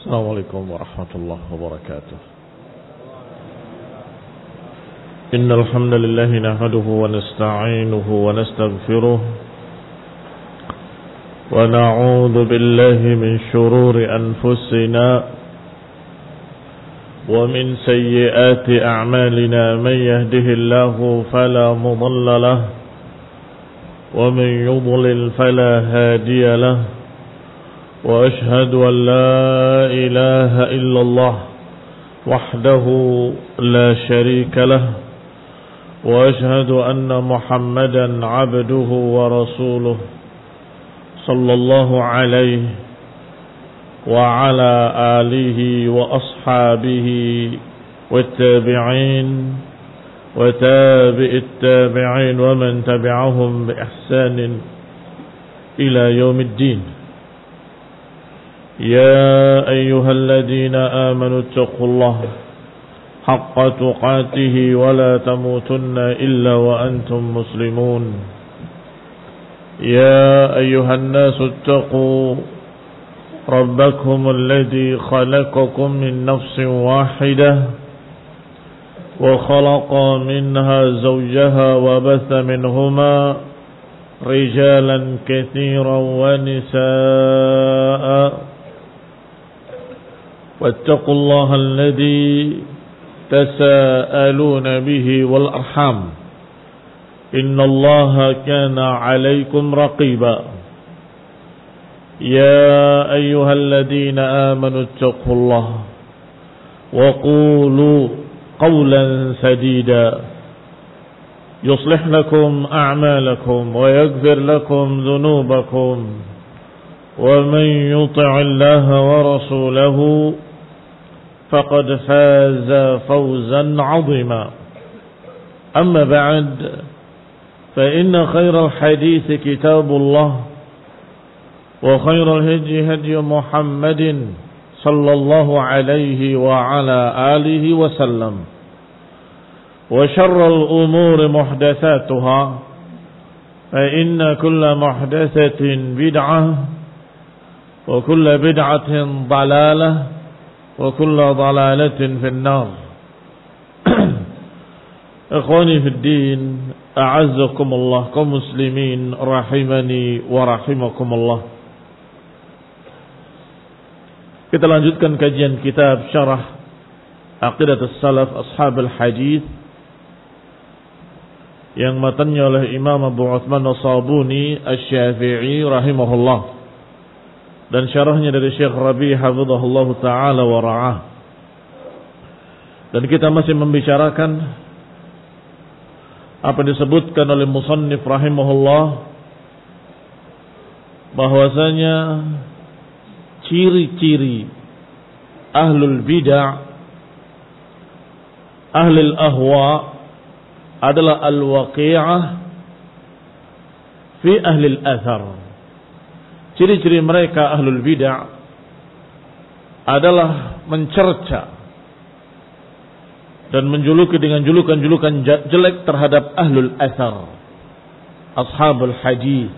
Assalamualaikum warahmatullahi wabarakatuh. Innal hamdalillah nahmaduhu wa nasta'inuhu wa nastaghfiruh wa na'udzu billahi min shururi anfusina wa min sayyiati a'malina man yahdihillahu fala mudilla lahu wa man yudlil fala hadiya lahu. وأشهد أن لا إله إلا الله وحده لا شريك له وأشهد أن محمدا عبده ورسوله صلى الله عليه وعلى آله وأصحابه والتابعين وتابع التابعين ومن تبعهم بإحسان إلى يوم الدين. يا أيها الذين آمنوا اتقوا الله حق تقاته ولا تموتن إلا وأنتم مسلمون. يا أيها الناس اتقوا ربكم الذي خلقكم من نفس واحدة وخلق منها زوجها وبث منهما رجالا كثيرا ونساء واتقوا الله الذي تساءلون به والأرحام إن الله كان عليكم رقيبا. يا أيها الذين آمنوا اتقوا الله وقولوا قولا سديدا يصلح لكم أعمالكم ويغفر لكم ذنوبكم ومن يطع الله ورسوله فقد فاز فوزا عظيما. أما بعد فإن خير الحديث كتاب الله وخير الهدي هدي محمد صلى الله عليه وعلى آله وسلم وشر الأمور محدثاتها فإن كل محدثة بدعة وكل بدعة ضلالة وكل ضلالة في النار. إخواني في الدين أعزكم الله كمسلمين رحمني ورحمكم الله. Kita lanjutkan kajian kitab Syarah Aqidatus Salaf Ashabul Hadith yang matanya oleh Imam Abu Uthman As-Sabuni Asy-Syafi'i rahimahullah dan syarahnya dari Syekh Rabi' hafizahullahu taala wa ra'ah. Dan kita masih membicarakan apa disebutkan oleh musannif rahimahullah bahwasanya ciri-ciri ahlul bid'ah, ahlul ahwa adalah al-waqi'ah fi ahlil athar. Ciri-ciri mereka ahlul bid'ah adalah mencerca dan menjuluki dengan julukan-julukan jelek terhadap ahlul athar, ashabul hadith,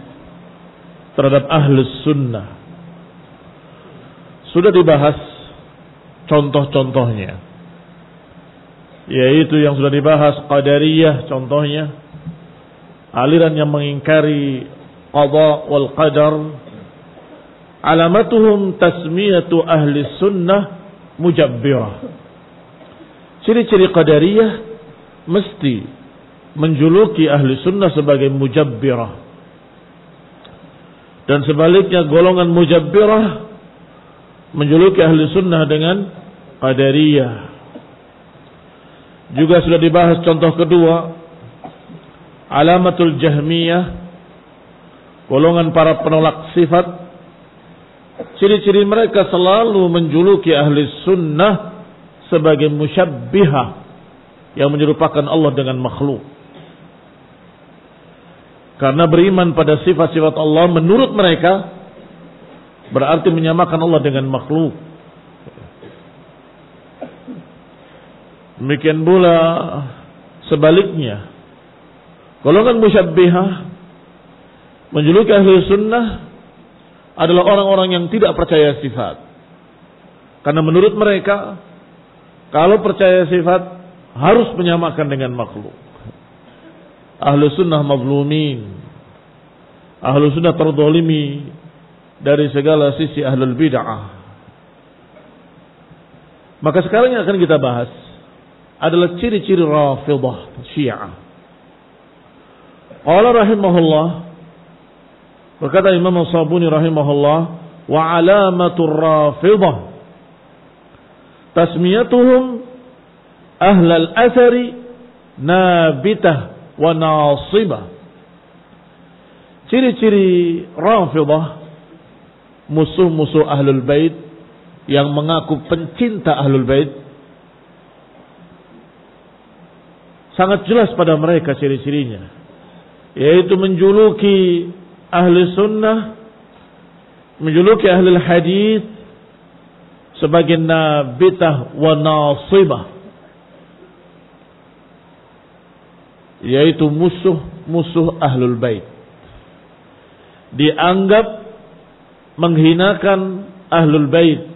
terhadap ahlus sunnah. Sudah dibahas contoh-contohnya, yaitu yang sudah dibahas Qadariyah contohnya, aliran yang mengingkari qada wal qadar. Alamatuhum tasmiyatu ahli sunnah mujabbirah. Ciri-ciri Qadariyah mesti menjuluki ahli sunnah sebagai mujabbirah. Dan sebaliknya golongan mujabbirah menjuluki ahli sunnah dengan Qadariyah. Juga sudah dibahas contoh kedua, alamatul Jahmiyah, golongan para penolak sifat. Ciri-ciri mereka selalu menjuluki ahli sunnah sebagai musyabbihah, yang menyerupakan Allah dengan makhluk. Karena beriman pada sifat-sifat Allah menurut mereka berarti menyamakan Allah dengan makhluk. Demikian pula sebaliknya, golongan musyabbihah menjuluki ahli sunnah adalah orang-orang yang tidak percaya sifat. Karena menurut mereka, kalau percaya sifat harus menyamakan dengan makhluk. Ahlu sunnah mazlumin. Ahlu sunnah terdolimi dari segala sisi ahlul bid'ah. Maka sekarang yang akan kita bahas adalah ciri-ciri Rafidah Syiah. Qala rahimahullah, berkata Imam As-Sabuni rahimahullah, wa alamatur Rafidah tasmiyatuhum ahlal athari nabitah wa nasibah. Ciri-ciri Rafidah, musuh-musuh ahlul bait yang mengaku pencinta ahlul bait, sangat jelas pada mereka ciri-cirinya, yaitu menjuluki ahli sunnah, menjuluki ahli hadis sebagai nabitah wa nasibah, yaitu musuh-musuh ahlul bait. Dianggap menghinakan ahlul bait,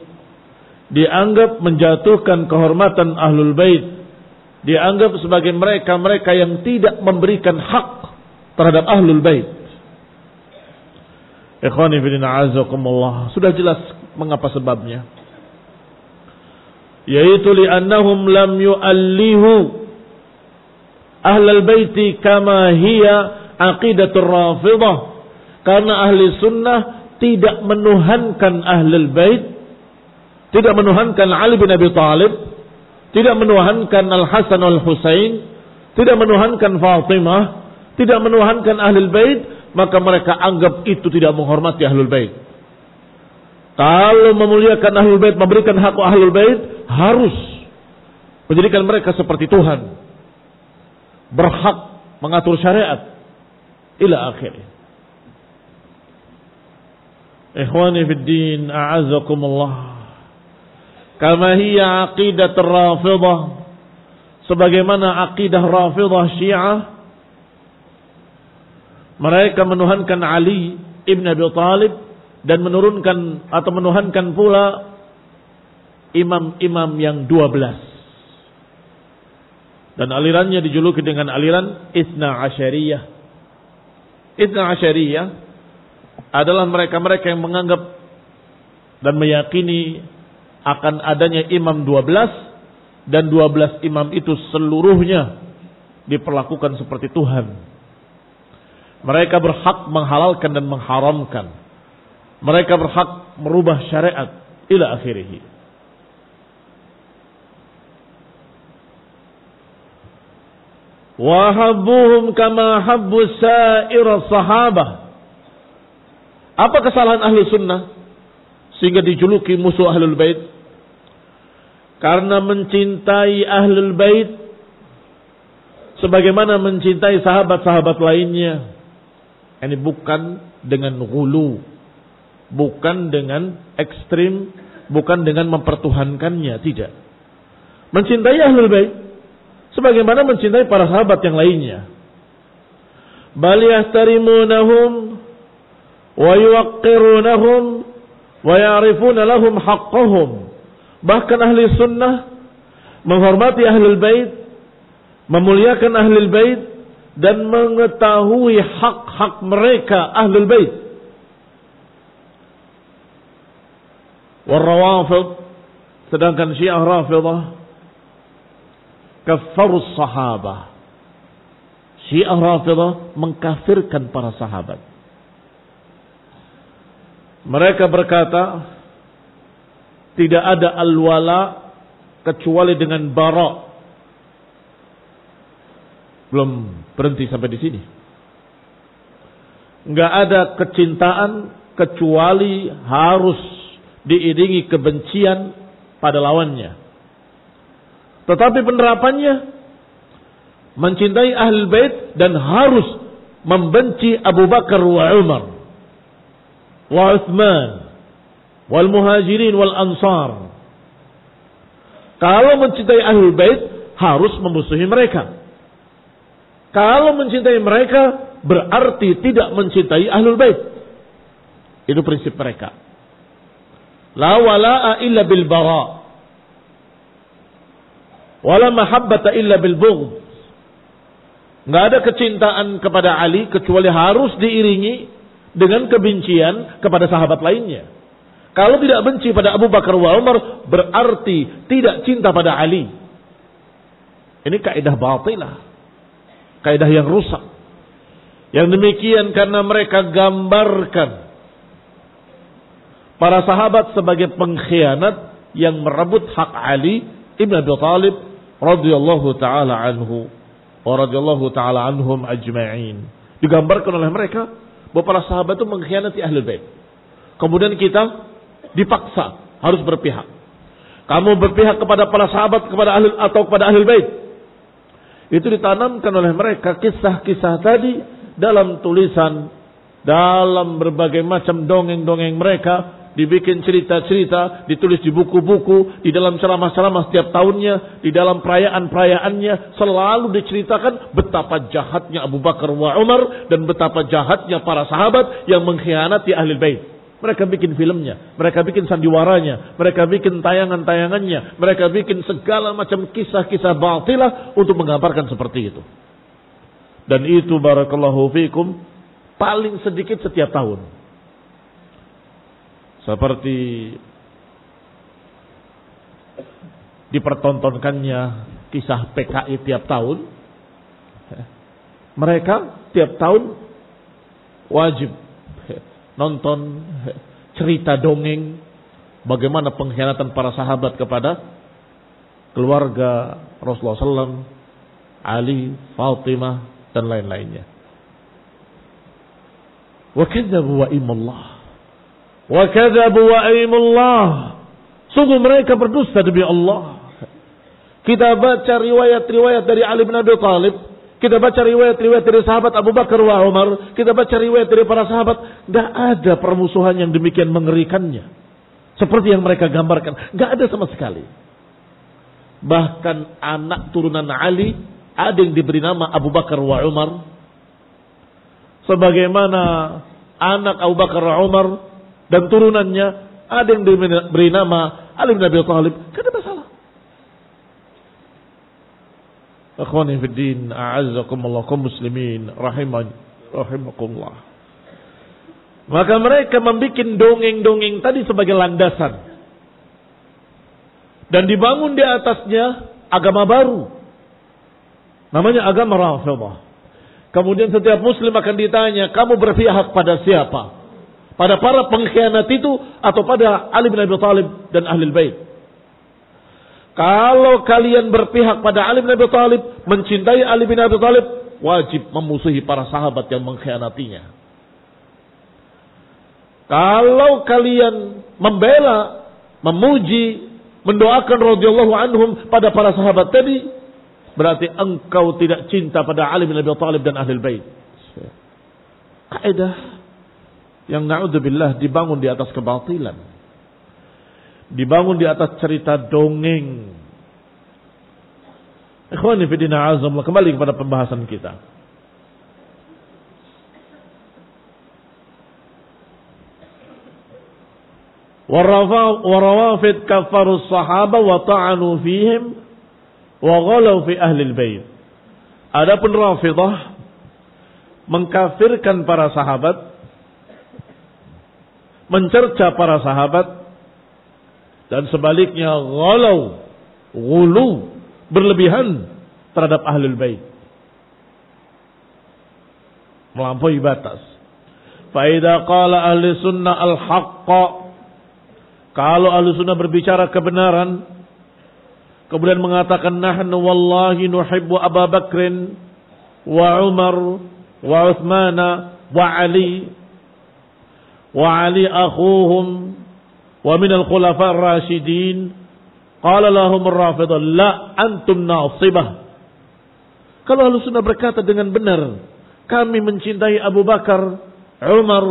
dianggap menjatuhkan kehormatan ahlul bait, dianggap sebagai mereka-mereka yang tidak memberikan hak terhadap ahlul bait. Ikhwani fillah azakumullah, sudah jelas mengapa sebabnya, yaitu li'annahum lam yu'allihu ahlul baiti kama hiya aqidatur Rafidah. Karena ahli sunnah tidak menuhankan ahlul bait, tidak menuhankan Ali bin Abi Thalib, tidak menuhankan Al-Hasan Al-Husain, tidak menuhankan Fatimah, tidak menuhankan ahlul bait, maka mereka anggap itu tidak menghormati ahlul bait. Kalau memuliakan ahlul bait, memberikan hak ahlul bait, harus menjadikan mereka seperti Tuhan, berhak mengatur syariat ila akhirnya. Ikhwani fid din, a'azzakumullah. Kama hiya aqidah Rafidah, sebagaimana aqidah Rafidah Syiah, mereka menuhankan Ali ibn Abi Thalib dan menurunkan atau menuhankan pula imam-imam yang 12. Dan alirannya dijuluki dengan aliran Itsna Asyariyah. Itsna Asyariyah adalah mereka-mereka yang menganggap dan meyakini akan adanya imam 12, dan 12 imam itu seluruhnya diperlakukan seperti Tuhan. Mereka berhak menghalalkan dan mengharamkan. Mereka berhak merubah syariat ila akhirih. Wa habbuhum kama habbu sa'ir sahabah. Apa kesalahan ahli sunnah sehingga dijuluki musuh ahlul bait? Karena mencintai ahlul bait sebagaimana mencintai sahabat-sahabat lainnya. Ini bukan dengan ghulu, bukan dengan ekstrim, bukan dengan mempertuhankannya, tidak. Mencintai ahlul bait sebagaimana mencintai para sahabat yang lainnya. Bal yahtarimunahum wa yuwaqqirunahum wa ya'rifuna lahum haqqahum. Bahkan ahli sunnah menghormati ahlul bait, memuliakan ahlul bait, dan mengetahui hak-hak mereka ahlul bait. War-Rawafid, sedangkan Syiah Rafidah kaffarus sahabah. Syiah Rafidah mengkafirkan para sahabat. Mereka berkata, tidak ada al-wala kecuali dengan bara. Belum berhenti sampai di sini. Enggak ada kecintaan kecuali harus diiringi kebencian pada lawannya. Tetapi penerapannya mencintai ahlul bait dan harus membenci Abu Bakar wa Umar wa Utsman wal muhajirin wal ansar. Kalau mencintai ahlul bait harus memusuhi mereka. Kalau mencintai mereka berarti tidak mencintai ahlul bait. Itu prinsip mereka. La wala'a illa bil bara' wala mahabbata illa bil bughd. Enggak ada kecintaan kepada Ali kecuali harus diiringi dengan kebencian kepada sahabat lainnya. Kalau tidak benci pada Abu Bakar wa Umar, berarti tidak cinta pada Ali. Ini kaidah batilah, kaidah yang rusak. Yang demikian karena mereka gambarkan para sahabat sebagai pengkhianat yang merebut hak Ali ibn Abi Thalib radhiyallahu taala anhu wa radhiyallahu taala anhum ajma'in. Digambarkan oleh mereka bahwa para sahabat itu mengkhianati Ahlul Bait. Kemudian kita dipaksa harus berpihak. Kamu berpihak kepada para sahabat, kepada ahli atau kepada Ahlul Bait. Itu ditanamkan oleh mereka kisah-kisah tadi dalam tulisan, dalam berbagai macam dongeng-dongeng mereka. Dibikin cerita-cerita, ditulis di buku-buku, di dalam ceramah-ceramah setiap tahunnya, di dalam perayaan-perayaannya, selalu diceritakan betapa jahatnya Abu Bakar wa Umar dan betapa jahatnya para sahabat yang mengkhianati Ahlul Bait. Mereka bikin filmnya, mereka bikin sandiwaranya, mereka bikin tayangan-tayangannya, mereka bikin segala macam kisah-kisah batilah untuk menggambarkan seperti itu. Dan itu barakallahu fikum paling sedikit setiap tahun. Seperti dipertontonkannya kisah PKI tiap tahun. Mereka tiap tahun wajib nonton cerita dongeng bagaimana pengkhianatan para sahabat kepada keluarga Rasulullah SAW, Ali, Fatimah, dan lain-lainnya. Wa kadzabu wa imallah. Wa kadzabu wa aimullah. Sungguh mereka berdusta demi Allah. Kita baca riwayat-riwayat dari Ali bin Abi Thalib, kita baca riwayat-riwayat dari sahabat Abu Bakar wa Umar, kita baca riwayat dari para sahabat, enggak ada permusuhan yang demikian mengerikannya seperti yang mereka gambarkan. Enggak ada sama sekali. Bahkan anak turunan Ali ada yang diberi nama Abu Bakar wa Umar, sebagaimana anak Abu Bakar wa Umar dan turunannya ada yang diberi nama Ali bin Abi Thalib. Tidak ada masalah. Akhwani fi din, a'azzakumullah, kaum muslimin rahimakumullah. Maka mereka membuat dongeng-dongeng tadi sebagai landasan dan dibangun di atasnya agama baru, namanya agama Rafidhah. Kemudian setiap muslim akan ditanya, kamu berpihak pada siapa? Pada para pengkhianat itu atau pada Ali bin Abi Thalib dan Ahlul Bait? Kalau kalian berpihak pada Ali bin Abi Thalib, mencintai Ali bin Abi Thalib, wajib memusuhi para sahabat yang mengkhianatinya. Kalau kalian membela, memuji, mendoakan radhiyallahu anhum pada para sahabat tadi, berarti engkau tidak cinta pada Ali bin Abi Thalib dan Ahlul Bait. Kaidah yang na'udzubillah dibangun di atas kebatilan, dibangun di atas cerita dongeng. Ikhwani fi din, a'azzamullah, kembali kepada pembahasan kita. Warawafid kafaru sahaba wa ta'anu fihim wa ghalau fi ahli al-bait. Adapun Rafidah mengkafirkan para sahabat, mencerca para sahabat, dan sebaliknya ghulu, berlebihan terhadap Ahlul Bait, melampaui batas. Fa idza qala ahli sunnah al-haqqa, kalau ahli sunnah berbicara kebenaran, kemudian mengatakan nahnu wallahi nuhibbu Abu Bakrin wa Umar wa Utsman wa Ali akhuhum wa min al-khulafa ar-rasyidin, qala lahum ar-Rafidah la antum nasibah. Kalau Ahlussunnah berkata dengan benar, kami mencintai Abu Bakar, Umar,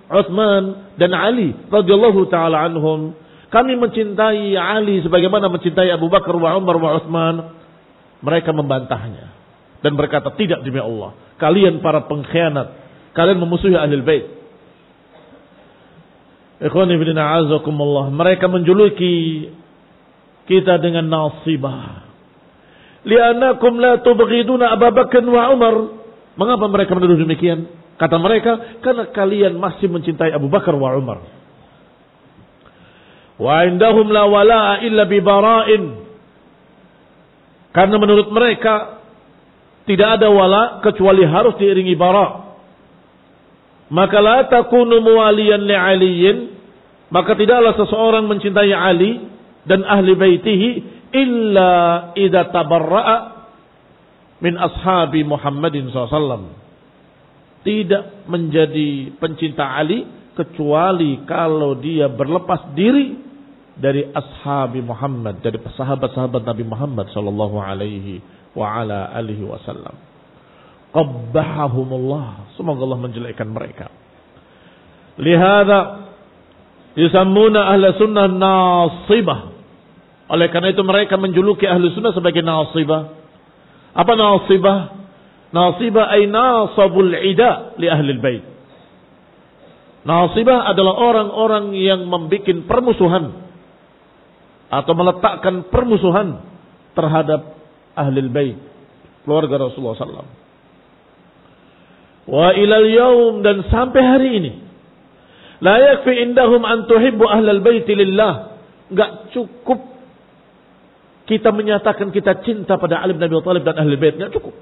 Utsman dan Ali radhiyallahu taala anhum. Kami mencintai Ali sebagaimana mencintai Abu Bakar wa Umar wa Utsman. Mereka membantahnya dan berkata, tidak demi Allah, kalian para pengkhianat, kalian memusuhi Ahlul Bait. Ikhwani fillah azakumullah, mereka menjuluki kita dengan nasibah. Li'annakum la tubghiduna Abu Bakar wa Umar. Mengapa mereka menuduh demikian? Kata mereka, karena kalian masih mencintai Abu Bakar wa Umar. Wa indahum la wala'a illa bi bara'in. Karena menurut mereka tidak ada wala kecuali harus diiringi bara'. Maka la takunu muwaliyan li Aliyin, maka tidaklah seseorang mencintai Ali dan ahli baitihi illa idza tabarra'a min ashabi Muhammadin SAW. Tidak menjadi pencinta Ali kecuali kalau dia berlepas diri dari ashabi Muhammad, dari sahabat-sahabat Nabi Muhammad sallallahu alaihi wa ala alihi wasallam. Qabbahahumullah, semoga Allah menjelekkan mereka. Lihada yusammuna ahli sunnah nasibah. Oleh karena itu mereka menjuluki ahli sunnah sebagai nasibah. Apa nasibah? Nasibah ay nasabul ida li ahli bait. Nasibah adalah orang-orang yang membuat permusuhan atau meletakkan permusuhan terhadap ahli bait, keluarga Rasulullah SAW. Wa ilal yaum, dan sampai hari ini, la yakfi indahum an tuhibbu ahlal bait lillah. Enggak cukup kita menyatakan kita cinta pada Ali bin Abi Thalib dan ahli bait, enggak cukup.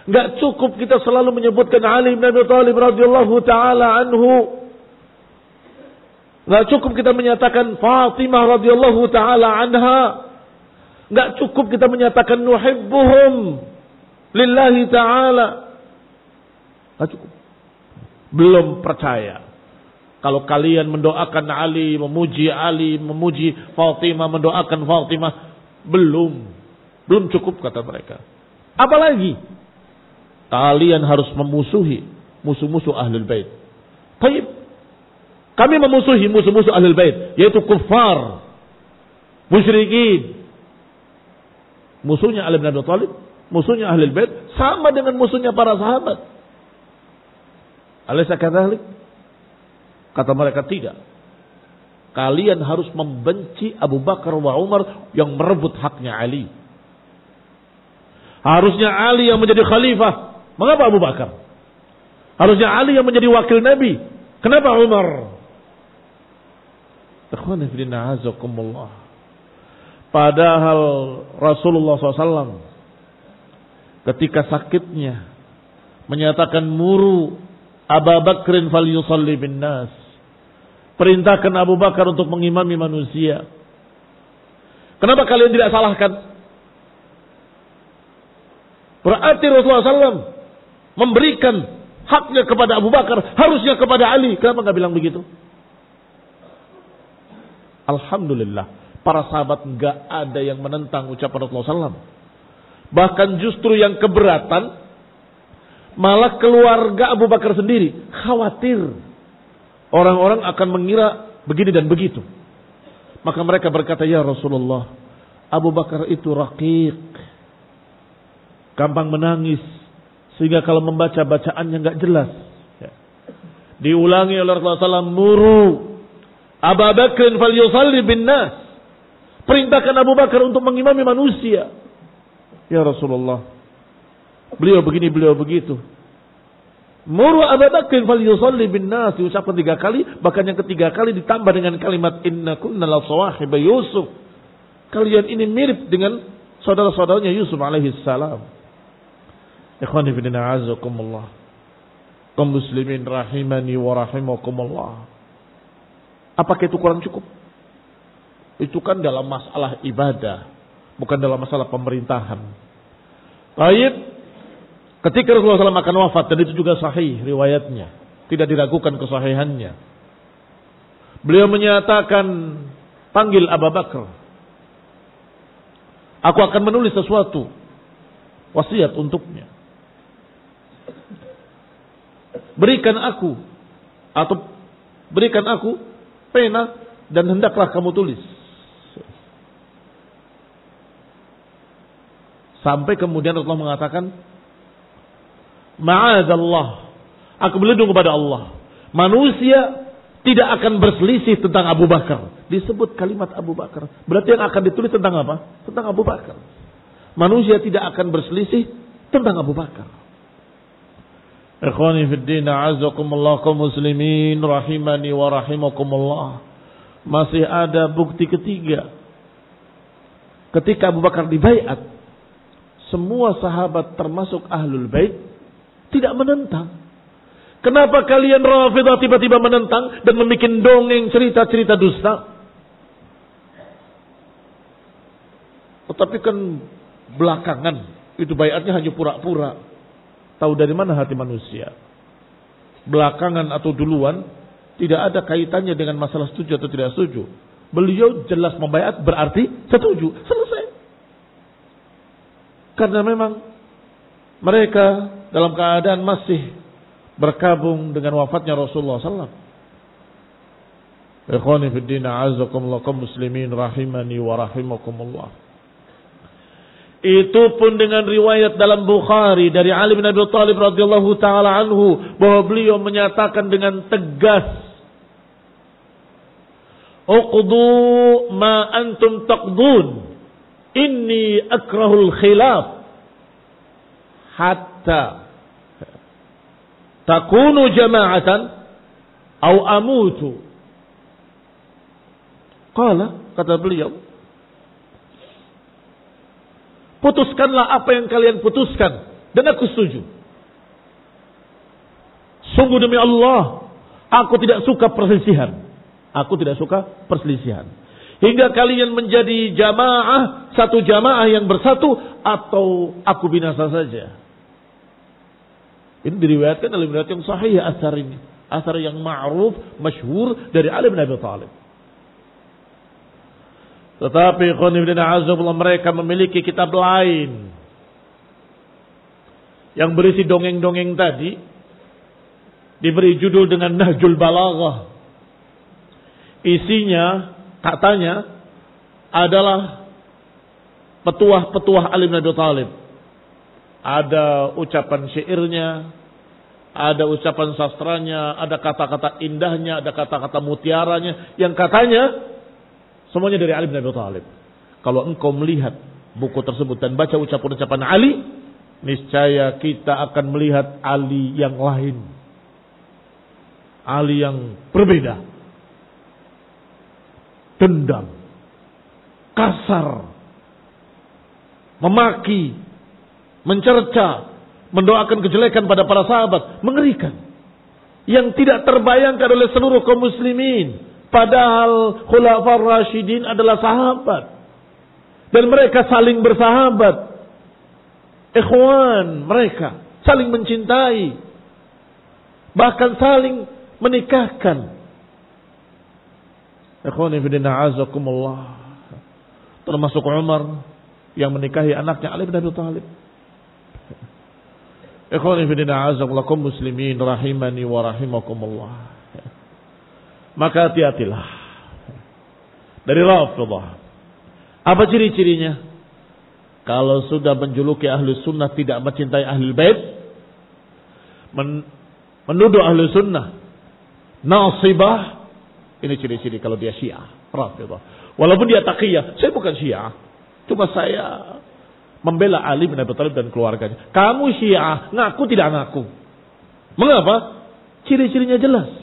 Enggak cukup kita selalu menyebutkan Ali bin Abi Thalib radhiyallahu taala anhu. Enggak cukup kita menyatakan Fatimah radhiyallahu taala anha. Enggak cukup kita menyatakan nuhibbuhum lillahi taala. Enggak cukup. Belum percaya. Kalau kalian mendoakan Ali, memuji Fatimah, mendoakan Fatimah, belum cukup kata mereka. Apalagi kalian harus memusuhi musuh-musuh Ahlul Bait. Baik. Kami memusuhi musuh-musuh Ahlul Bait, yaitu kuffar, musyrikin. Musuhnya Ali bin Abi Thalib, musuhnya Ahlul Bait sama dengan musuhnya para sahabat. Alaysa kadzalik? Kata mereka tidak. Kalian harus membenci Abu Bakar wa Umar yang merebut haknya Ali. Harusnya Ali yang menjadi khalifah. Mengapa Abu Bakar? Harusnya Ali yang menjadi wakil Nabi. Kenapa Umar? Ikhwani fillah azakumullah. Padahal Rasulullah SAW ketika sakitnya menyatakan muru Abu Bakrin falyusalli bin nas. Perintahkan Abu Bakar untuk mengimami manusia. Kenapa kalian tidak salahkan? Berarti Rasulullah SAW memberikan haknya kepada Abu Bakar, harusnya kepada Ali. Kenapa nggak bilang begitu? Alhamdulillah, para sahabat nggak ada yang menentang ucapan Rasulullah SAW. Bahkan justru yang keberatan malah keluarga Abu Bakar sendiri, khawatir orang-orang akan mengira begini dan begitu. Maka mereka berkata, ya Rasulullah, Abu Bakar itu raqiq, gampang menangis, sehingga kalau membaca bacaannya nggak jelas. Diulangi oleh Rasulullah SAW, muru Abu Bakr falyusalli bin nas. Perintahkan Abu Bakar untuk mengimami manusia. Ya Rasulullah, beliau begini, beliau begitu. Muru Abu Bakr falyusalli bin nas diucapkan 3 kali, bahkan yang ketiga kali ditambah dengan kalimat inna kunna la sawahiba Yusuf. Kalian ini mirip dengan saudara-saudaranya Yusuf alaihi salam. Ikhwani fillah azakumullah. Kaum muslimin rahimani wa rahimakumullah. Apakah itu kurang cukup? Itu kan dalam masalah ibadah, bukan dalam masalah pemerintahan. Baik, ketika Rasulullah SAW akan wafat, dan itu juga sahih riwayatnya, tidak diragukan kesahihannya. Beliau menyatakan, panggil Abu Bakar. Aku akan menulis sesuatu wasiat untuknya. Berikan aku pena dan hendaklah kamu tulis. Sampai kemudian Rasulullah mengatakan, ma'adzallah, aku berlindung kepada Allah. Manusia tidak akan berselisih tentang Abu Bakar. Disebut kalimat Abu Bakar. Berarti yang akan ditulis tentang apa? Tentang Abu Bakar. Manusia tidak akan berselisih tentang Abu Bakar. Ikhwani fid din, a'azzakumullah kaum muslimin rahimani wa rahimakumullah. Masih ada bukti ketiga. Ketika Abu Bakar dibaiat, semua sahabat termasuk ahlul bait tidak menentang. Kenapa kalian Rafidah tiba-tiba menentang dan membuat dongeng cerita-cerita dusta? Tetapi kan belakangan itu baiatnya hanya pura-pura. Tahu dari mana hati manusia? Belakangan atau duluan tidak ada kaitannya dengan masalah setuju atau tidak setuju. Beliau jelas membaiat berarti setuju. Selesai. Karena memang mereka dalam keadaan masih berkabung dengan wafatnya Rasulullah SAW. Ikhwani fid din, a'azzakumullah kaum muslimin rahimani wa rahimakumullah. Itu pun dengan riwayat dalam Bukhari dari Ali bin Abi Thalib radhiyallahu taala anhu bahwa beliau menyatakan dengan tegas, "Uqdu ma antum taqdun. Inni akrahul khilaf hatta takunu jama'atan au amutu." Kata beliau, putuskanlah apa yang kalian putuskan dan aku setuju. Sungguh demi Allah, aku tidak suka perselisihan. Aku tidak suka perselisihan. Hingga kalian menjadi jamaah, satu jamaah yang bersatu, atau aku binasa saja. Ini diriwayatkan dalam riwayat yang sahih asar ini. Asar yang ma'ruf, masyhur dari Ali bin Abi Thalib. Tetapi mereka memiliki kitab lain yang berisi dongeng-dongeng tadi, diberi judul dengan Nahjul Balaghah. Isinya katanya adalah petuah-petuah Ali bin Abi Thalib. Ada ucapan syairnya, ada ucapan sastranya, ada kata-kata indahnya, ada kata-kata mutiaranya yang katanya semuanya dari Ali bin Abi Thalib. Kalau engkau melihat buku tersebut dan baca ucapan-ucapan Ali, niscaya kita akan melihat Ali yang lain. Ali yang berbeda. Dendam, kasar, memaki, mencerca, mendoakan kejelekan pada para sahabat, mengerikan. Yang tidak terbayangkan oleh seluruh kaum muslimin. Padahal Khulafar Rasyidin adalah sahabat. Dan mereka saling bersahabat. Ikhwan mereka saling mencintai. Bahkan saling menikahkan. Ikhwan fillah a'azzakumullah. Termasuk Umar yang menikahi anaknya Ali bin Abi Thalib. Ikhwan fillah a'azzakumullah kaum muslimin rahimani wa rahimakumullah. Maka hati-hatilah dari Rafidah. Apa ciri-cirinya? Kalau sudah menjuluki ahli sunnah tidak mencintai ahli bait, menuduh ahli sunnah nasibah, ini ciri-ciri kalau dia Syiah, Rafidah. Walaupun dia taqiyah, saya bukan Syiah, cuma saya membela Ali bin Abi Thalib dan keluarganya. Kamu Syiah, ngaku tidak ngaku. Mengapa? Ciri-cirinya jelas.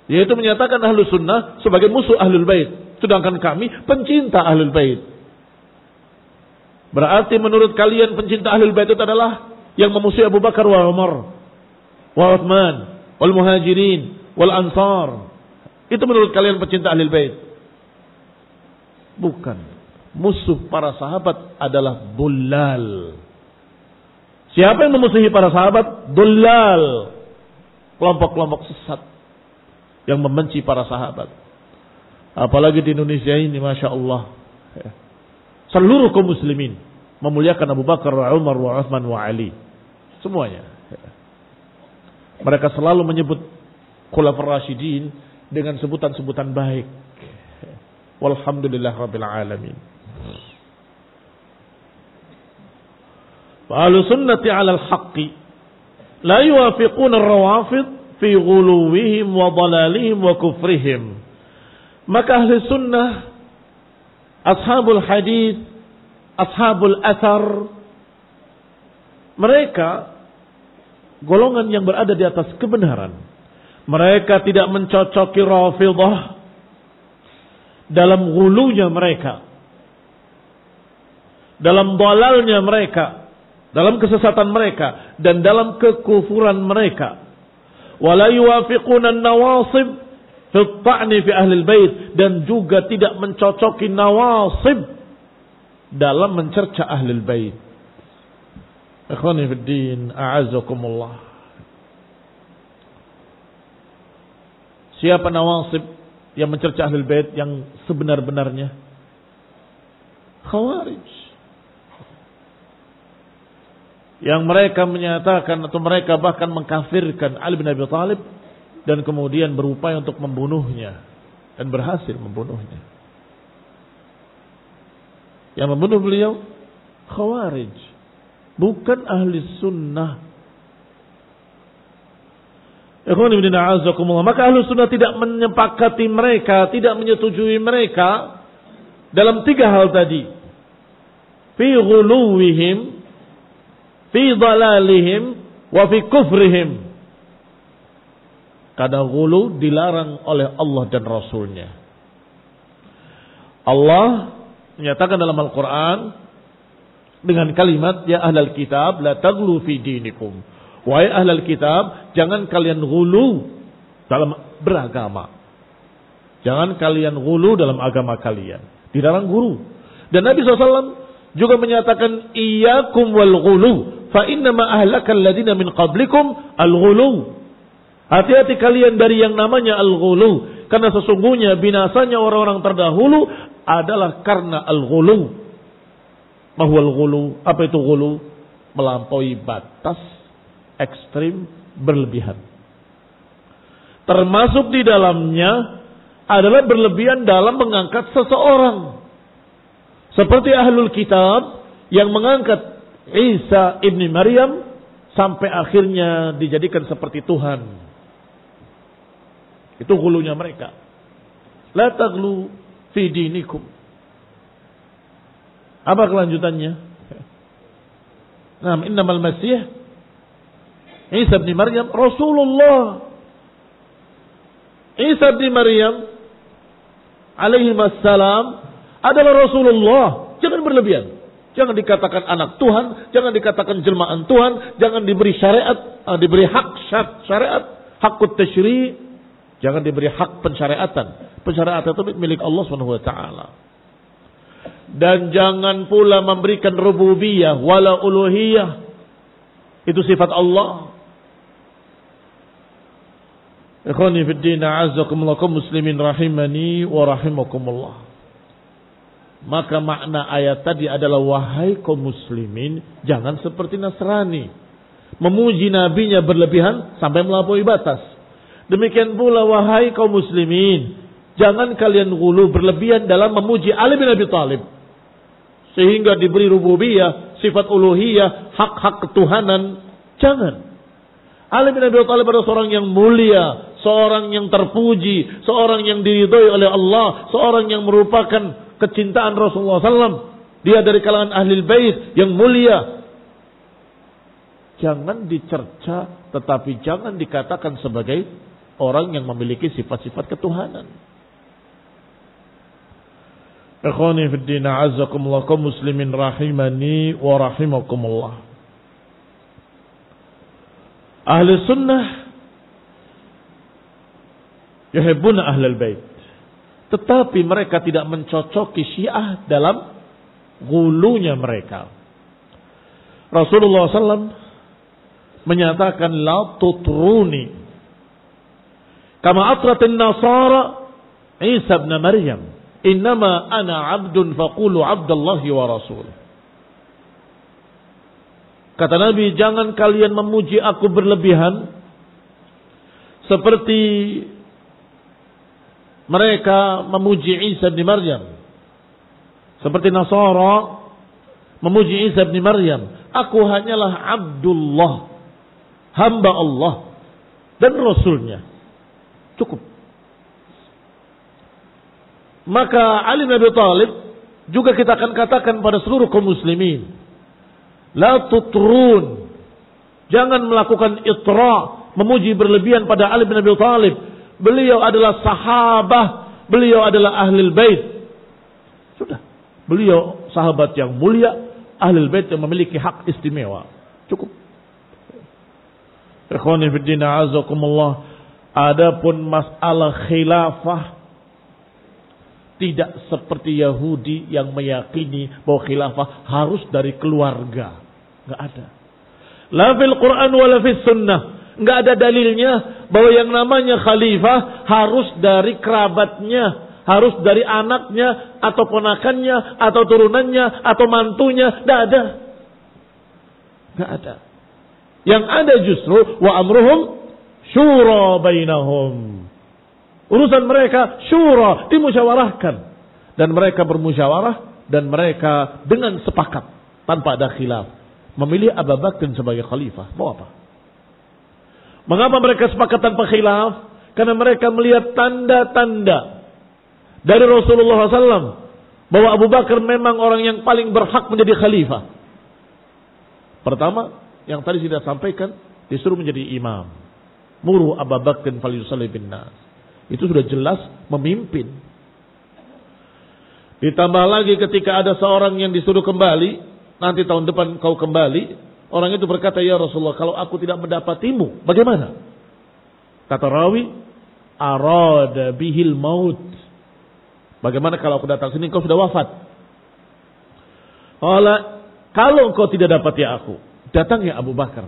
Yaitu menyatakan ahlu sunnah sebagai musuh ahlul bait. Sedangkan kami pencinta ahlul bait. Berarti menurut kalian pencinta ahlul bait itu adalah yang memusuhi Abu Bakar wa Umar, wa Uthman, wal muhajirin, wal ansar. Itu menurut kalian pencinta ahlul bait. Bukan. Musuh para sahabat adalah dullal. Siapa yang memusuhi para sahabat? Dullal. Kelompok-kelompok sesat yang membenci para sahabat. Apalagi di Indonesia ini, Masya Allah, seluruh kaum muslimin memuliakan Abu Bakar, Umar, Uthman, wa Ali. Semuanya. Mereka selalu menyebut Khulafar Rasyidin dengan sebutan-sebutan baik. Walhamdulillah Rabbil Alamin. Ahlu sunnati ala al-haqqi la yuwafiquna ar-rawafid fi ghuluwihim wa dhalalihim wa kufrihim. Maka ahli sunnah, ashabul hadis, ashabul athar, mereka golongan yang berada di atas kebenaran. Mereka tidak mencocoki Rafidhah dalam ghulunya mereka, dalam dhalalnya mereka, dalam kesesatan mereka, dan dalam kekufuran mereka. Wala yuwafiquna an-nawasib fi at-ta'ni fi ahli al-bait, dan juga tidak mencocoki nawasib dalam mencerca ahli al-bait. Ikhwani fid din, a'azzakumullah. Siapa nawasib yang mencerca ahli al-bait yang sebenar-benarnya? Khawarij. Yang mereka menyatakan atau mereka bahkan mengkafirkan Ali bin Abi Thalib dan kemudian berupaya untuk membunuhnya dan berhasil membunuhnya. Yang membunuh beliau Khawarij, bukan ahli sunnah. Maka ahli sunnah tidak menyepakati mereka, tidak menyetujui mereka dalam tiga hal tadi. Fi ghuluwihim, fi dhalalihim, wa fi kufrihim. Karena ghulu dilarang oleh Allah dan Rasulnya. Allah menyatakan dalam Al-Quran dengan kalimat, ya ahlal kitab la taghlu fi dinikum. Wahai ahlal kitab, jangan kalian ghulu dalam beragama. Jangan kalian ghulu dalam agama kalian. Dilarang ghulu. Dan Nabi SAW juga menyatakan, iyyakum wal ghulu, fa innama ahlakal ladina min qablikum al-ghulu. Hati-hati kalian dari yang namanya al-ghulu, karena sesungguhnya binasanya orang-orang terdahulu adalah karena al-ghulu. Mahwal ghulu, apa itu ghulu? Melampaui batas, ekstrim, berlebihan. Termasuk di dalamnya adalah berlebihan dalam mengangkat seseorang. Seperti ahlul kitab yang mengangkat Isa ibni Maryam sampai akhirnya dijadikan seperti Tuhan. Itu ghulunya mereka. La taghlu fi dinikum. Apa kelanjutannya? Nah, innamal masih Isa ibni Maryam Rasulullah. Isa ibni Maryam alaihi wassalam adalah Rasulullah. Jangan berlebihan. Jangan dikatakan anak Tuhan, jangan dikatakan jelmaan Tuhan, jangan diberi syariat, diberi hak syariat, hakut tasyri', jangan diberi hak pensyariatan. Pensyariatan itu milik Allah SWT. Dan jangan pula memberikan rububiyah wala uluhiyah. Itu sifat Allah. Ikhwani fid din, a'azzakumullah, muslimin rahimani wa rahimakumullah. Maka makna ayat tadi adalah, wahai kaum muslimin, jangan seperti Nasrani, memuji nabinya berlebihan sampai melampaui batas. Demikian pula wahai kaum muslimin, jangan kalian ghulu berlebihan dalam memuji Ali bin Abi Thalib sehingga diberi rububiyah, sifat uluhiyah, hak-hak ketuhanan. Jangan. Ali bin Abi Thalib adalah seorang yang mulia, seorang yang terpuji, seorang yang diridhoi oleh Allah, seorang yang merupakan kecintaan Rasulullah SAW. Dia dari kalangan Ahlul Bait yang mulia. Jangan dicerca, tetapi jangan dikatakan sebagai orang yang memiliki sifat-sifat ketuhanan. Ikhwani fid din, a'azzakumullah, kaum muslimin rahimani wa rahimakumullah. Ahli sunnah yuhibbuna ahlal bait, tetapi mereka tidak mencocoki Syiah dalam ghulunya mereka. Rasulullah SAW menyatakan, la tutruni kama atratin nasara Isa ibn Maryam, innama ana abdun faqulu abdallahi wa rasul. Kata Nabi, jangan kalian memuji aku berlebihan seperti mereka memuji Isa bin Maryam. Seperti Nasara memuji Isa bin Maryam. Aku hanyalah Abdullah, hamba Allah. dan Rasulnya. Cukup. Maka Ali bin Abi Thalib juga kita akan katakan pada seluruh kaum muslimin, la tutrun. Jangan melakukan itra, memuji berlebihan pada Ali bin Abi Thalib. Beliau adalah sahabat, beliau adalah ahlul bait. Sudah. Beliau sahabat yang mulia, ahlul bait yang memiliki hak istimewa. Cukup. Ikhwani fi din a'azakumullah. Adapun masalah khilafah, tidak seperti Yahudi yang meyakini bahwa khilafah harus dari keluarga. Enggak ada. La fil Quran wa la fis sunnah. Enggak ada dalilnya bahwa yang namanya khalifah harus dari kerabatnya, harus dari anaknya atau ponakannya atau turunannya atau mantunya. Enggak ada. Enggak ada. Yang ada justru wa amruhum syura bainahum. Urusan mereka syura, dimusyawarahkan. Dan mereka bermusyawarah dan mereka dengan sepakat tanpa ada khilaf memilih Abu Bakar sebagai khalifah. Mau apa? Mengapa mereka sepakat tanpa khilaf? Karena mereka melihat tanda-tanda dari Rasulullah SAW bahwa Abu Bakar memang orang yang paling berhak menjadi khalifah. Pertama, yang tadi sudah sampaikan, disuruh menjadi imam. Muru Abu Bakar falyusalli bin nas. Itu sudah jelas memimpin. Ditambah lagi ketika ada seorang yang disuruh kembali, nanti tahun depan kau kembali, orang itu berkata, ya Rasulullah, kalau aku tidak mendapatimu, bagaimana? Kata rawi, arada bihil maut. Bagaimana kalau aku datang sini, kau sudah wafat? Kalau engkau tidak dapati aku, datangnya Abu Bakar.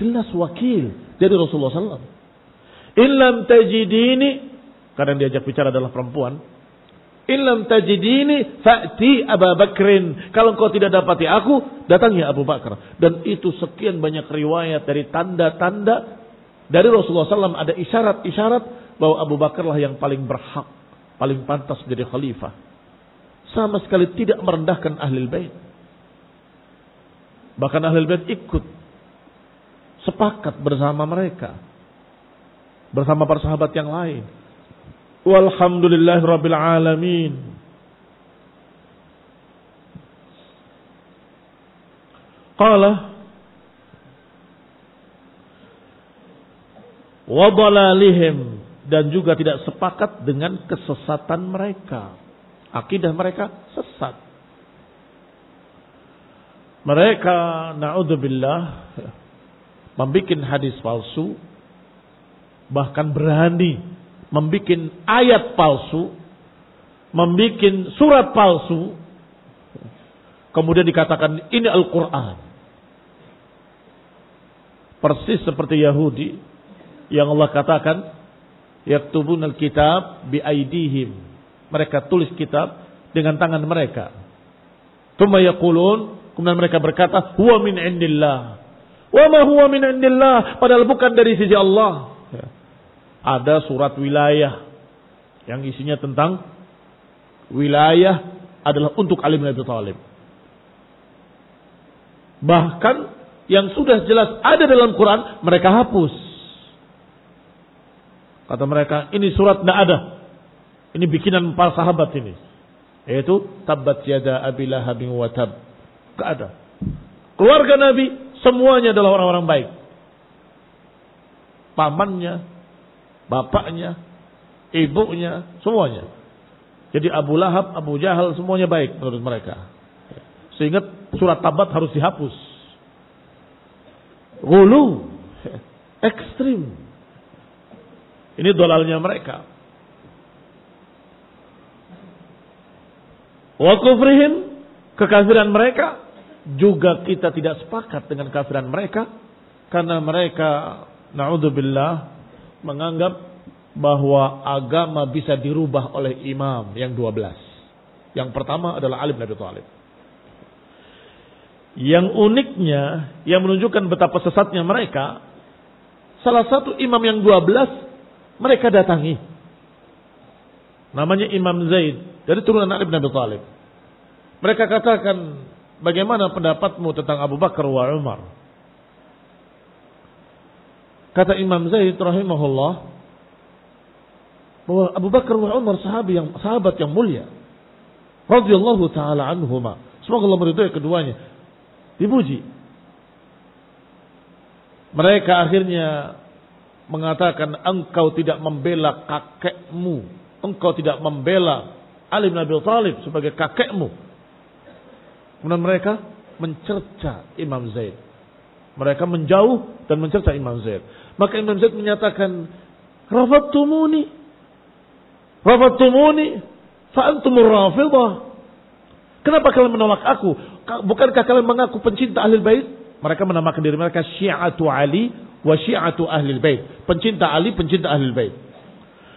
Jelas wakil dari Rasulullah SAW. Illam tajidini, karena yang diajak bicara adalah perempuan. Illam tajidini fa'ti Abu Bakrin. Kalau engkau tidak dapati aku, datangnya Abu Bakar. Dan itu sekian banyak riwayat dari tanda-tanda dari Rasulullah SAW. Ada isyarat-isyarat bahwa Abu Bakar lah yang paling berhak, paling pantas menjadi khalifah. Sama sekali tidak merendahkan Ahlul Bait. Bahkan Ahlul Bait ikut sepakat bersama mereka, bersama para sahabat yang lain. Walhamdulillahirabbil alamin. Qala wa dhalalihim, dan juga tidak sepakat dengan kesesatan mereka. Akidah mereka sesat. Mereka na'udzubillah membikin hadis palsu, bahkan berani membikin ayat palsu, membikin surat palsu, kemudian dikatakan ini Al-Quran. Persis seperti Yahudi yang Allah katakan yaktubunal kitab bi aidihim, mereka tulis kitab dengan tangan mereka. Tsumma yaqulun, kemudian mereka berkata huwa min indillah. Wa ma huwa min indillah, padahal bukan dari sisi Allah. Ada surat wilayah yang isinya tentang wilayah adalah untuk Ali bin Abi Thalib. Bahkan yang sudah jelas ada dalam Quran mereka hapus. Kata mereka, ini surat tidak ada. Ini bikinan para sahabat ini. Yaitu tabbat yada Abi Lahabin wa tab. Tidak ada. Keluarga Nabi semuanya adalah orang-orang baik. Pamannya, bapaknya, ibunya, semuanya. Jadi Abu Lahab, Abu Jahal semuanya baik menurut mereka. Sehingga surat Tabat harus dihapus. Ghulu, ekstrim. Ini dolalnya mereka. Wa kufrihim, kekafiran mereka, juga kita tidak sepakat dengan kafiran mereka, karena mereka na'udzubillah menganggap bahwa agama bisa dirubah oleh imam yang 12. Yang pertama adalah Ali bin Abi Thalib. Yang uniknya, yang menunjukkan betapa sesatnya mereka, salah satu imam yang 12 mereka datangi. Namanya Imam Zaid, dari turunan Ali bin Abi Thalib. Mereka katakan, bagaimana pendapatmu tentang Abu Bakar wa Umar? Kata Imam Zaid rahimahullah bahwa Abu Bakar wa Umar sahabat yang mulia radhiyallahu taala anhuma, semoga Allah meridhai keduanya, dipuji. Mereka akhirnya mengatakan, engkau tidak membela kakekmu, engkau tidak membela Ali bin Abi Thalib sebagai kakekmu. Kemudian mereka mencerca Imam Zaid. Mereka menjauh dan mencerca Imam Zaid. Maka Imam Zaid menyatakan, Rafattumuni fa antumur Rafidhah. Kenapa kalian menolak aku? Bukankah kalian mengaku pencinta Ahlul Bait? Mereka menamakan diri mereka Syi'atu Ali wa Syi'atu Ahlul Bait. Pencinta Ali, pencinta Ahlul Bait.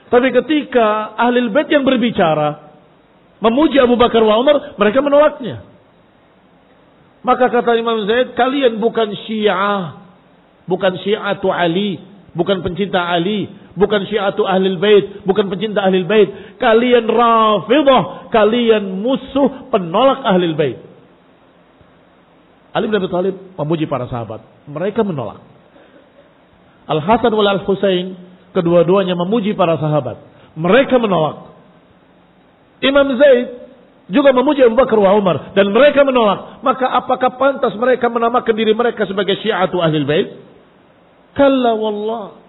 Tapi ketika Ahlul Bait yang berbicara memuji Abu Bakar wa Umar, mereka menolaknya. Maka kata Imam Zaid, kalian bukan Syiah, bukan Syi'atu Ali, bukan pencinta Ali, bukan Syi'atu Ahlul Bait, bukan pencinta Ahlul Bait. Kalian Rafidhah, kalian musuh penolak Ahlul Bait. Ali bin Abi Thalib memuji para sahabat, mereka menolak. Al-Hasan wal Al-Husain, kedua-duanya memuji para sahabat, mereka menolak. Imam Zaid juga memuji Abu Bakar wa Umar dan mereka menolak. Maka apakah pantas mereka menamakan diri mereka sebagai Syi'atu Ahlul Bait? Kalla wallah.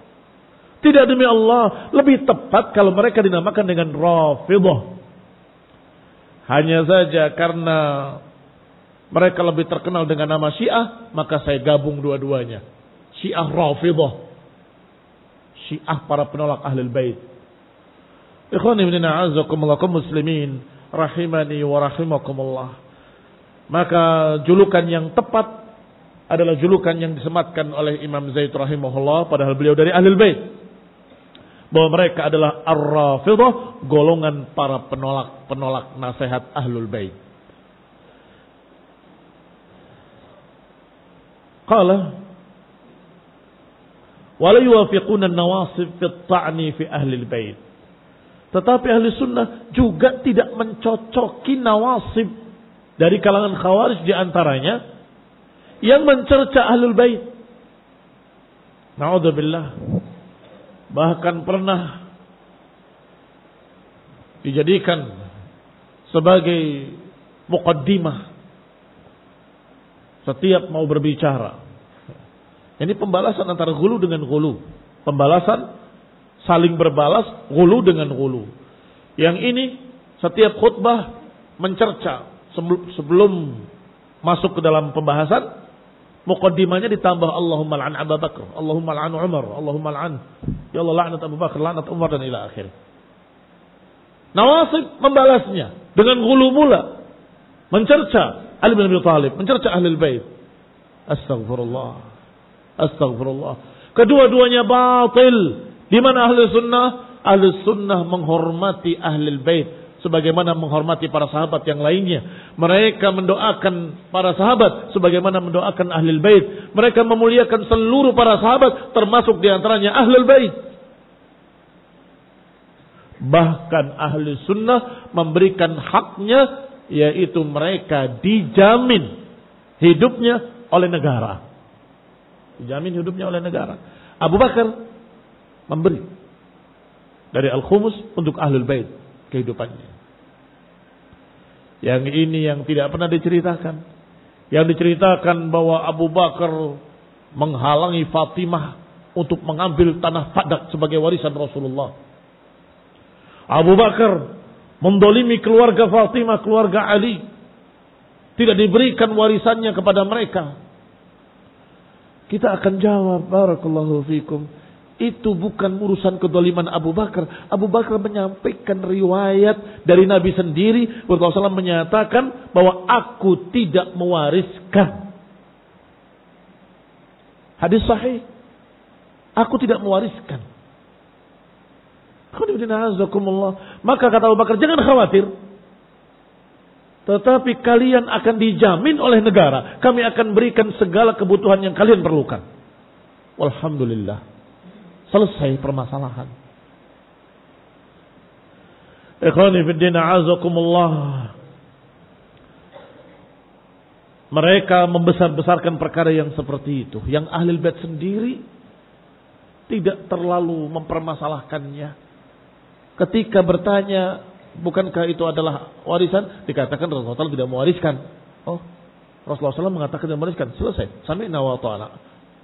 Tidak, demi Allah, lebih tepat kalau mereka dinamakan dengan Rafidhah. Hanya saja karena mereka lebih terkenal dengan nama Syiah, maka saya gabung dua-duanya. Syiah Rafidhah. Syiah para penolak Ahlul Bait. Ikhwani min a'azzakumullah kaum muslimin rahimani wa rahimakumullah. Maka julukan yang tepat adalah julukan yang disematkan oleh Imam Zaid rahimahullah, padahal beliau dari Ahlul Bait, bahwa mereka adalah Ar-Rafidhah, golongan para penolak nasihat Ahlul Bait. Qala wa la yuwafiquna an-nawasib fi at-ta'ni fi Ahlul Bait. Tetapi ahli sunnah juga tidak mencocoki nawasib dari kalangan khawarij, di antaranya yang mencerca Ahlul Bait. Na'udzubillah. Bahkan pernah dijadikan sebagai muqaddimah setiap mau berbicara. Ini pembalasan antara ghulu dengan ghulu. Pembalasan saling berbalas, ghulu dengan ghulu. Yang ini setiap khutbah mencerca sebelum masuk ke dalam pembahasan, muqaddimahnya ditambah Allahumma al'an Abu Bakar, Allahumma al'an Umar, Allahumma al'an ya Allah laknat Abu Bakar, laknat Umar, dan ila akhir. Nawasib membalasnya dengan ghulu mula, mencerca Ali bin Abi Thalib, mencerca Ahlul Bait. Astaghfirullah. Astaghfirullah. Kedua-duanya batil. Di mana ahli sunnah? Ahli sunnah menghormati Ahlul Bait sebagaimana menghormati para sahabat yang lainnya. Mereka mendoakan para sahabat sebagaimana mendoakan Ahlul Bait. Mereka memuliakan seluruh para sahabat, termasuk diantaranya Ahlul Bait. Bahkan ahli sunnah memberikan haknya, yaitu mereka dijamin hidupnya oleh negara. Dijamin hidupnya oleh negara. Abu Bakar memberi dari Al-Khumus untuk Ahlul Bait kehidupannya. Yang ini yang tidak pernah diceritakan. Yang diceritakan bahwa Abu Bakar menghalangi Fatimah untuk mengambil tanah Fadak sebagai warisan Rasulullah. Abu Bakar mendolimi keluarga Fatimah, keluarga Ali. Tidak diberikan warisannya kepada mereka. Kita akan jawab, barakallahu fikum, itu bukan urusan kedoliman Abu Bakar. Abu Bakar menyampaikan riwayat dari Nabi sendiri. Rasulullah SAW menyatakan bahwa aku tidak mewariskan. Hadis sahih. Aku tidak mewariskan. Maka kata Abu Bakar, jangan khawatir. Tetapi kalian akan dijamin oleh negara. Kami akan berikan segala kebutuhan yang kalian perlukan. Walhamdulillah. Selesai permasalahan. Ikhwani fiddin a'azakumullah. Mereka membesar-besarkan perkara yang seperti itu. Yang Ahlul Bait sendiri tidak terlalu mempermasalahkannya. Ketika bertanya, bukankah itu adalah warisan? Dikatakan Rasulullah SAW tidak mewariskan. Oh, Rasulullah SAW mengatakan tidak mewariskan. Selesai. Sami'na wa ta'ana.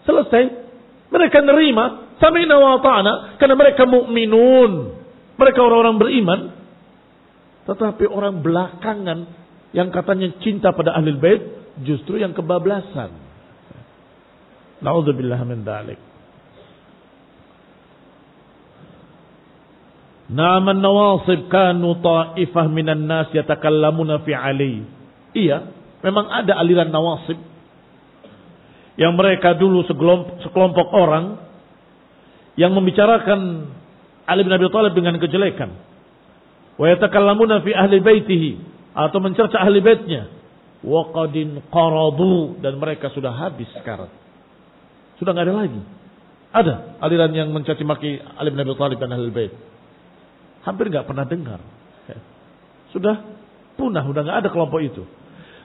Selesai. Mereka nerima. Sami'na wa ta'ana. Karena mereka mukminun. Mereka orang-orang beriman. Tetapi orang belakangan yang katanya cinta pada Ahlul Bait justru yang kebablasan. Na'udzubillah min dzalik. Na'am an-nawasib kanu ta'ifah minan nas yatakallamuna fi Ali. Iya, memang ada aliran nawasib yang mereka dulu sekelompok orang yang membicarakan Ali bin Abi Thalib dengan kejelekan. Wa yatakallamuna fi ahli baitihi, atau mencerca ahli baitnya. Wa qadin qaradu, dan mereka sudah habis sekarang. Sudah enggak ada lagi. Ada aliran yang mencaci maki Ali bin Abi Thalib dan ahli bait. Hampir enggak pernah dengar. Sudah punah, sudah enggak ada kelompok itu.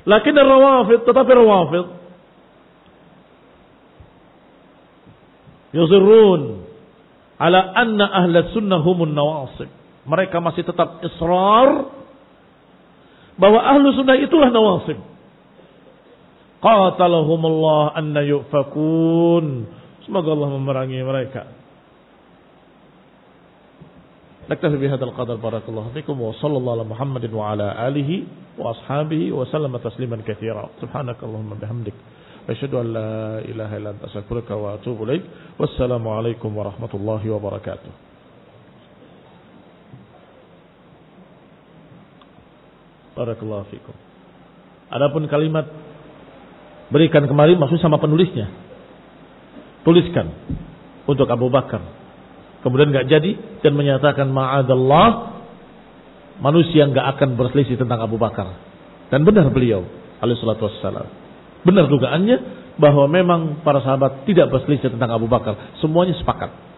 Lakin Rawafid, tetapi Rawafid yusirrun ala anna ahla sunnah humun nawasib. Mereka masih tetap israr bahwa ahlu sunnah itulah nawasib. Qatalahumullah anna yufakun. Semoga Allah memerangi mereka. Naktafi bihadzal qadar, barakallahu fikum wa sallallahu ala Muhammadin wa ala alihi wa ashabihi wa sallama tasliman katsira. Subhanakallahumma bihamdik asyhadu an la ilaha illa anta astaghfiruka wa atubu ilaik. Wassalamu alaikum warahmatullahi wabarakatuh. Barakallahu fikum. Adapun kalimat berikan kemari maksud sama penulisnya. Tuliskan untuk Abu Bakar. Kemudian enggak jadi dan menyatakan ma'adallah, manusia enggak akan berselisih tentang Abu Bakar. Dan benar beliau alaihi salatu wassalam. Benar dugaannya bahwa memang para sahabat tidak berselisih tentang Abu Bakar. Semuanya sepakat.